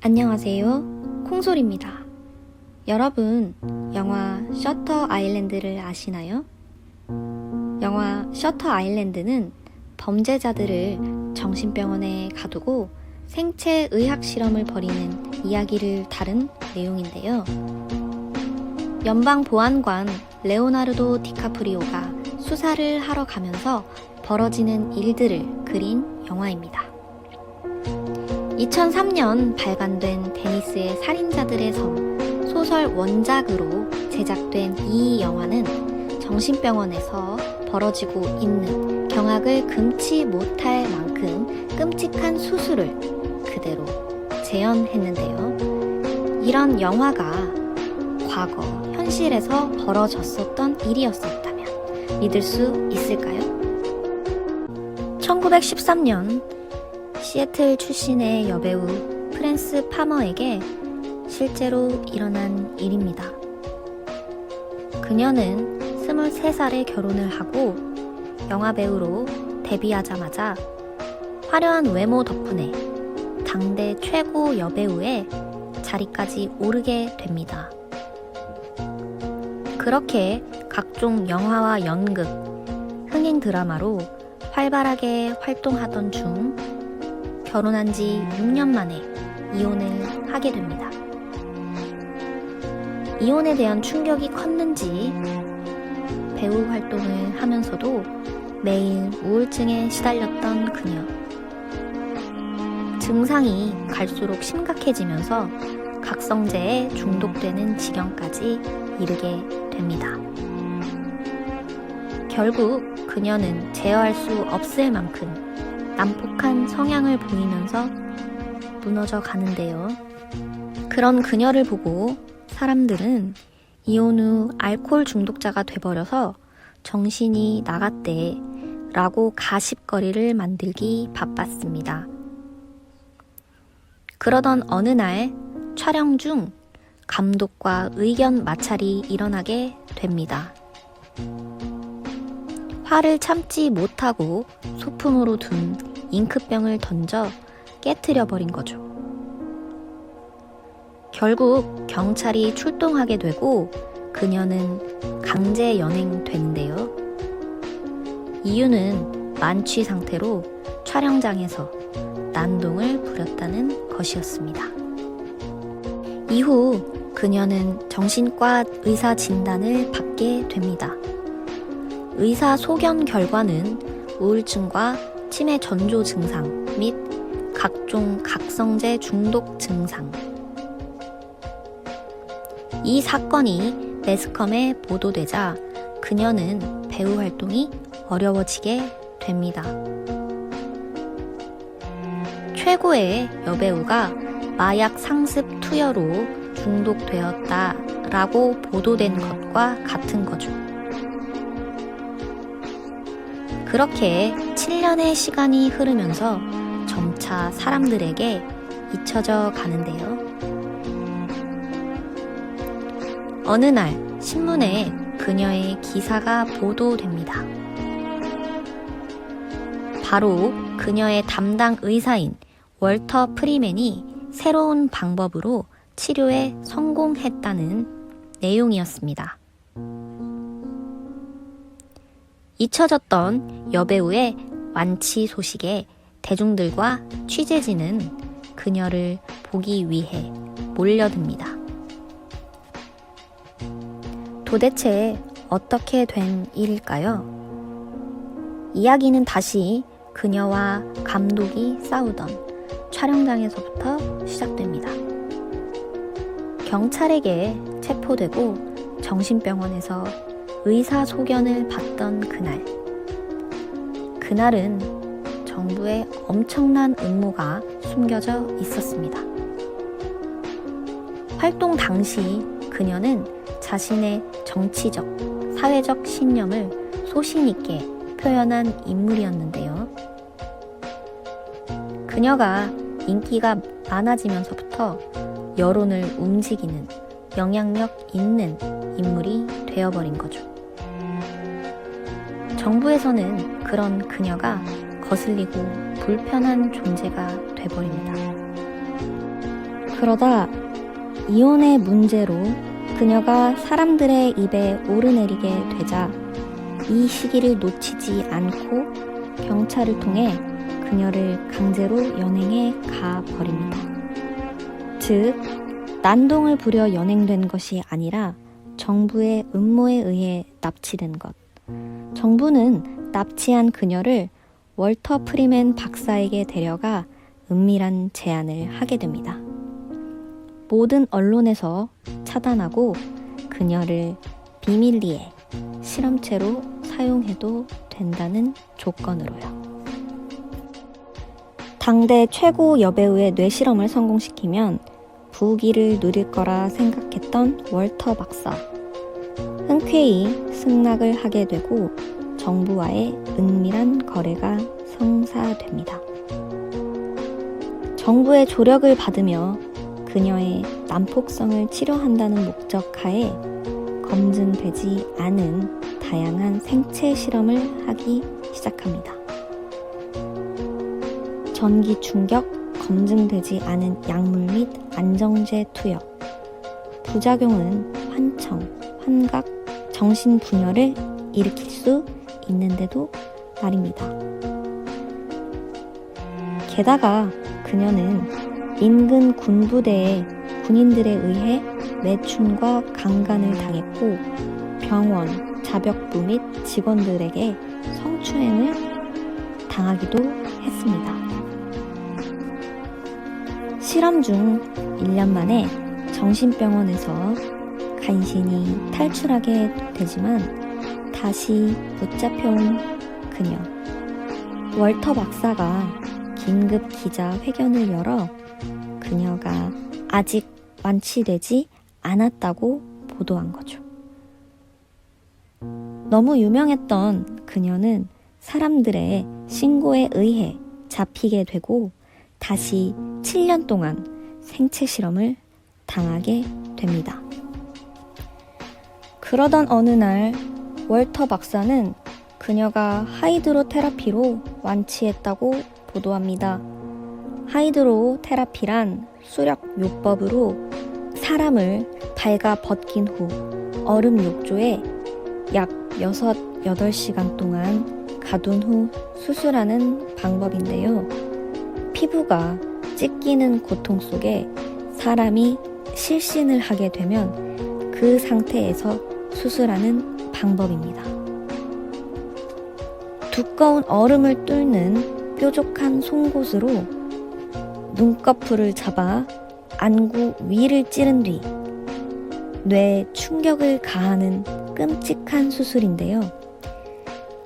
안녕하세요. 콩솔입니다. 여러분, 영화 셔터 아일랜드를 아시나요? 영화 셔터 아일랜드는 범죄자들을 정신병원에 가두고 생체 의학 실험을 벌이는 이야기를 다룬 내용인데요. 연방보안관 레오나르도 디카프리오가 수사를 하러 가면서 벌어지는 일들을 그린 영화입니다. 2003년 발간된 데니스의 살인자들의 섬 소설 원작으로 제작된 이 영화는 정신병원에서 벌어지고 있는 경악을 금치 못할 만큼 끔찍한 수술을 그대로 재현했는데요. 이런 영화가 과거 현실에서 벌어졌었던 일이었었다면 믿을 수 있을까요? 1913년 시애틀 출신의 여배우 프랜스 파머에게 실제로 일어난 일입니다. 그녀는 23살에 결혼을 하고 영화배우로 데뷔하자마자 화려한 외모 덕분에 당대 최고 여배우의 자리까지 오르게 됩니다. 그렇게 각종 영화와 연극, 흥행 드라마로 활발하게 활동하던 중 결혼한 지 6년 만에 이혼을 하게 됩니다. 이혼에 대한 충격이 컸는지 배우 활동을 하면서도 매일 우울증에 시달렸던 그녀. 증상이 갈수록 심각해지면서 각성제에 중독되는 지경까지 이르게 됩니다. 결국 그녀는 제어할 수 없을 만큼 난폭한 성향을 보이면서 무너져 가는데요. 그런 그녀를 보고 사람들은 이혼 후 알코올 중독자가 돼버려서 정신이 나갔대 라고 가십거리를 만들기 바빴습니다. 그러던 어느 날 촬영 중 감독과 의견 마찰이 일어나게 됩니다. 화를 참지 못하고 소품으로 둔 잉크병을 던져 깨트려 버린 거죠. 결국 경찰이 출동하게 되고 그녀는 강제 연행되는데요. 이유는 만취 상태로 촬영장에서 난동을 부렸다는 것이었습니다. 이후 그녀는 정신과 의사 진단을 받게 됩니다. 의사 소견 결과는 우울증과 치매 전조 증상 및 각종 각성제 중독 증상. 이 사건이 매스컴에 보도되자 그녀는 배우 활동이 어려워지게 됩니다. 최고의 여배우가 마약 상습 투여로 중독되었다라고 보도된 것과 같은 거죠. 그렇게 7년의 시간이 흐르면서 점차 사람들에게 잊혀져 가는데요. 어느 날 신문에 그녀의 기사가 보도됩니다. 바로 그녀의 담당 의사인 월터 프리맨이 새로운 방법으로 치료에 성공했다는 내용이었습니다. 잊혀졌던 여배우의 완치 소식에 대중들과 취재진은 그녀를 보기 위해 몰려듭니다. 도대체 어떻게 된 일일까요? 이야기는 다시 그녀와 감독이 싸우던 촬영장에서부터 시작됩니다. 경찰에게 체포되고 정신병원에서 의사 소견을 받던 그날은 정부의 엄청난 음모가 숨겨져 있었습니다. 활동 당시 그녀는 자신의 정치적, 사회적 신념을 소신 있게 표현한 인물이었는데요. 그녀가 인기가 많아지면서부터 여론을 움직이는 영향력 있는 인물이 되어버린 거죠. 정부에서는 그런 그녀가 거슬리고 불편한 존재가 돼버립니다. 그러다 이혼의 문제로 그녀가 사람들의 입에 오르내리게 되자 이 시기를 놓치지 않고 경찰을 통해 그녀를 강제로 연행해 가버립니다. 즉, 난동을 부려 연행된 것이 아니라 정부의 음모에 의해 납치된 것. 정부는 납치한 그녀를 월터 프리맨 박사에게 데려가 은밀한 제안을 하게 됩니다. 모든 언론에서 차단하고 그녀를 비밀리에 실험체로 사용해도 된다는 조건으로요. 당대 최고 여배우의 뇌실험을 성공시키면 부귀를 누릴 거라 생각했던 월터 박사. 흔쾌히 승낙을 하게 되고 정부와의 은밀한 거래가 성사됩니다. 정부의 조력을 받으며 그녀의 난폭성을 치료한다는 목적하에 검증되지 않은 다양한 생체 실험을 하기 시작합니다. 전기 충격, 검증되지 않은 약물 및 안정제 투여, 부작용은 환청, 환각, 정신분열을 일으킬 수 있는데도 말입니다. 게다가 그녀는 인근 군부대의 군인들에 의해 매춘과 강간을 당했고 병원, 자벽부 및 직원들에게 성추행을 당하기도 했습니다. 실험 중 1년 만에 정신병원에서 간신히 탈출하게 되지만 다시 붙잡혀온 그녀. 월터 박사가 긴급 기자회견을 열어 그녀가 아직 완치되지 않았다고 보도한 거죠. 너무 유명했던 그녀는 사람들의 신고에 의해 잡히게 되고 다시 7년 동안 생체 실험을 당하게 됩니다. 그러던 어느 날 월터 박사는 그녀가 하이드로 테라피로 완치했다고 보도합니다. 하이드로 테라피란 수력 요법으로 사람을 발가 벗긴 후 얼음 욕조에 약 6, 8시간 동안 가둔 후 수술하는 방법인데요. 피부가 찢기는 고통 속에 사람이 실신을 하게 되면 그 상태에서 수술하는 방법입니다. 두꺼운 얼음을 뚫는 뾰족한 송곳으로 눈꺼풀을 잡아 안구 위를 찌른 뒤 뇌에 충격을 가하는 끔찍한 수술인데요.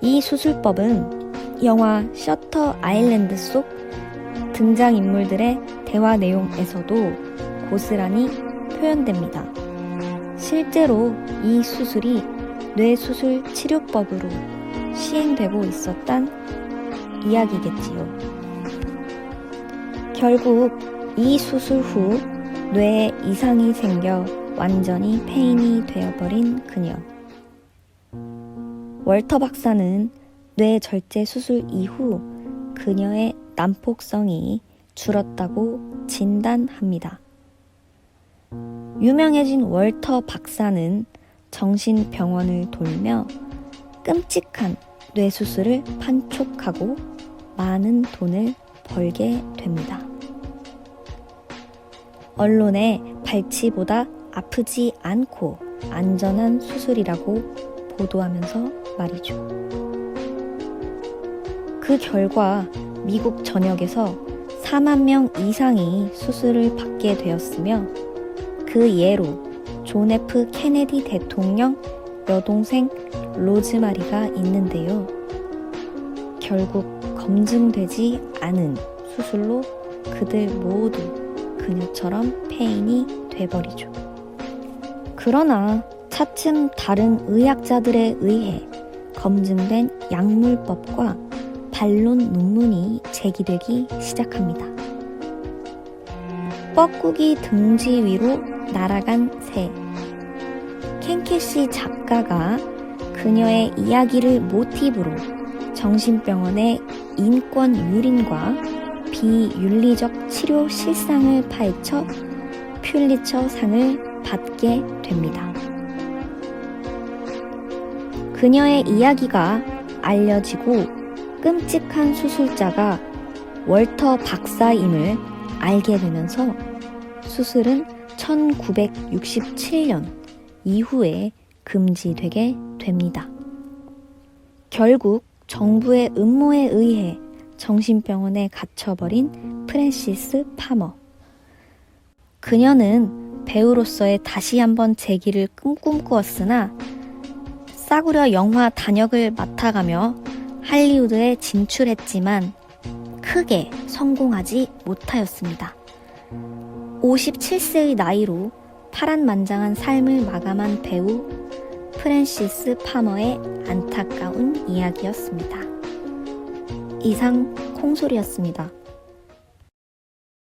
이 수술법은 영화 셔터 아일랜드 속 등장인물들의 대화 내용에서도 고스란히 표현됩니다. 실제로 이 수술이 뇌수술 치료법으로 시행되고 있었단 이야기겠지요. 결국 이 수술 후 뇌에 이상이 생겨 완전히 폐인이 되어버린 그녀. 월터 박사는 뇌 절제 수술 이후 그녀의 난폭성이 줄었다고 진단합니다. 유명해진 월터 박사는 정신병원을 돌며 끔찍한 뇌수술을 판촉하고 많은 돈을 벌게 됩니다. 언론에 발치보다 아프지 않고 안전한 수술이라고 보도하면서 말이죠. 그 결과 미국 전역에서 4만 명 이상이 수술을 받게 되었으며 그 예로 존 F 케네디 대통령 여동생 로즈마리가 있는데요. 결국 검증되지 않은 수술로 그들 모두 그녀처럼 폐인이 돼버리죠. 그러나 차츰 다른 의학자들에 의해 검증된 약물법과 반론 논문이 제기되기 시작합니다. 뻐꾸기 등지 위로 날아간 새. 켄케시 작가가 그녀의 이야기를 모티브로 정신병원의 인권 유린과 비윤리적 치료 실상을 파헤쳐 퓰리처 상을 받게 됩니다. 그녀의 이야기가 알려지고 끔찍한 수술자가 월터 박사임을 알게 되면서 수술은 1967년 이후에 금지되게 됩니다. 결국 정부의 음모에 의해 정신병원에 갇혀버린 프랜시스 파머. 그녀는 배우로서의 다시 한번 재기를 꿈꾸었으나 싸구려 영화 단역을 맡아가며 할리우드에 진출했지만 크게 성공하지 못하였습니다. 57세의 나이로 파란만장한 삶을 마감한 배우 프랜시스 파머의 안타까운 이야기였습니다. 이상 콩소리였습니다.